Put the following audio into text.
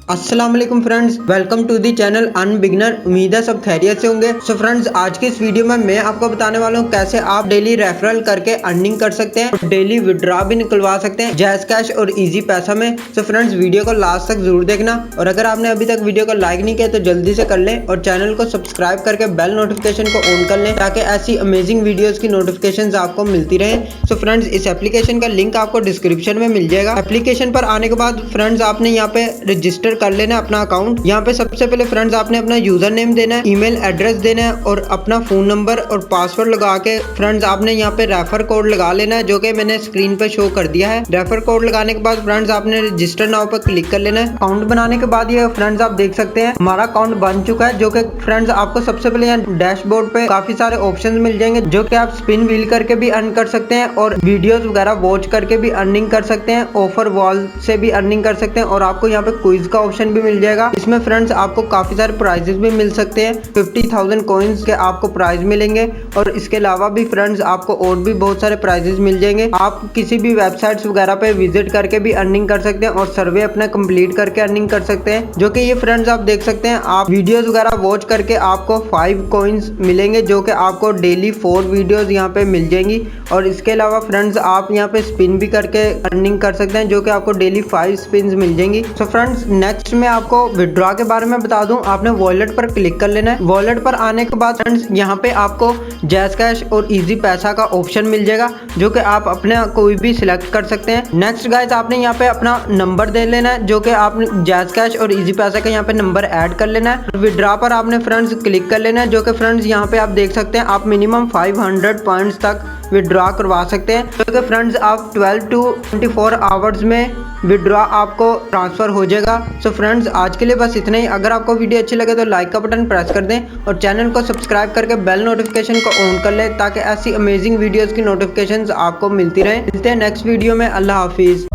अस्सलाम वालेकुम friends, welcome to the channel अनबिगनर। उम्मीद है सब खैरियत से होंगे। सो फ्रेंड्स, आज की इस वीडियो में मैं आपको बताने वाला हूँ कैसे आप डेली रेफरल करके अर्निंग कर सकते हैं और डेली विड्रॉ भी निकलवा सकते हैं जैज़ कैश और इजी पैसा में। सो फ्रेंड्स, वीडियो को लास्ट तक जरूर देखना और अगर आपने अभी तक वीडियो को लाइक नहीं किया तो जल्दी से कर लें और चैनल को सब्सक्राइब करके बेल नोटिफिकेशन को ऑन कर लें ताकि ऐसी अमेजिंग वीडियोज की नोटिफिकेशन आपको मिलती रहे। सो फ्रेंड्स, इस एप्लीकेशन का लिंक आपको डिस्क्रिप्शन में मिल जाएगा। एप्लीकेशन पर आने के बाद फ्रेंड्स आपने यहाँ पे रजिस्टर कर लेना अपना अकाउंट। यहाँ पे सबसे पहले फ्रेंड्स आपने अपना यूजर नेम देना है, ईमेल एड्रेस देना है और अपना फोन नंबर और पासवर्ड लगा के फ्रेंड्स आपने यहाँ पे रेफर कोड लगा लेना है जो कि मैंने स्क्रीन पे शो कर दिया है। रेफर कोड लगाने के बाद फ्रेंड्स आपने रजिस्टर नाउ पर क्लिक कर लेना है। अकाउंट बनाने के बाद ये फ्रेंड्स आप देख सकते हैं हमारा अकाउंट बन चुका है, जो कि फ्रेंड्स आपको सबसे पहले यहाँ डैशबोर्ड पे काफी सारे ऑप्शन मिल जाएंगे जो कि आप स्पिन व्हील करके भी अर्न कर सकते हैं और वीडियोस वगैरह वॉच करके भी अर्निंग कर सकते हैं, ऑफर वॉल से भी अर्निंग कर सकते हैं और आपको यहाँ पे क्विज का ऑप्शन भी मिल जाएगा। इसमें फ्रेंड्स आपको काफी सारे प्राइजेस भी मिल सकते हैं। 50,000 कॉइन्स के आपको प्राइज मिलेंगे और इसके अलावा भी फ्रेंड्स आपको और भी बहुत सारे प्राइजेस मिल जाएंगे। आप किसी भी वेबसाइट्स वगैरह पे विजिट करके भी अर्निंग कर सकते हैं और सर्वे अपना कंप्लीट करके अर्निंग कर सकते हैं, जो कि ये फ्रेंड्स आप देख सकते हैं। आप वीडियोस वगैरह वॉच करके आपको 5 कॉइन्स मिलेंगे जो कि आपको डेली 4 वीडियोस यहाँ पे मिल जाएंगी और इसके अलावा फ्रेंड्स आप यहाँ पे स्पिन भी करके अर्निंग कर सकते हैं जो कि आपको डेली 5 स्पिन मिल जाएंगी। सो फ्रेंड्स, नेक्स्ट मैं आपको विड्रॉ के बारे में बता दूं। आपने वॉलेट पर क्लिक कर लेना है। वॉलेट पर आने के बाद फ्रेंड्स यहाँ पे आपको जैज़ कैश और इजी पैसा का ऑप्शन मिल जाएगा जो कि आप अपने कोई भी सिलेक्ट कर सकते हैं। नेक्स्ट गाइस, आपने यहाँ पे अपना नंबर दे लेना है जो कि आपने जैज़ कैश और इजी पैसा का यहाँ पे नंबर ऐड कर लेना है। विड्रॉ पर आपने फ्रेंड्स क्लिक कर लेना है जो कि फ्रेंड्स यहाँ पे आप देख सकते हैं आप मिनिमम 500 पॉइंट्स तक विड्रॉ करवा सकते हैं, जो कि फ्रेंड्स आप 12 to 24 आवर्स में विड्रॉ आपको ट्रांसफर हो जाएगा। सो फ्रेंड्स, आज के लिए बस इतना ही। अगर आपको वीडियो अच्छी लगे तो लाइक का बटन प्रेस कर दें और चैनल को सब्सक्राइब करके बेल नोटिफिकेशन को ऑन कर लें ताकि ऐसी अमेजिंग वीडियोस की नोटिफिकेशंस आपको मिलती रहें। मिलते हैं नेक्स्ट वीडियो में। अल्लाह हाफिज़।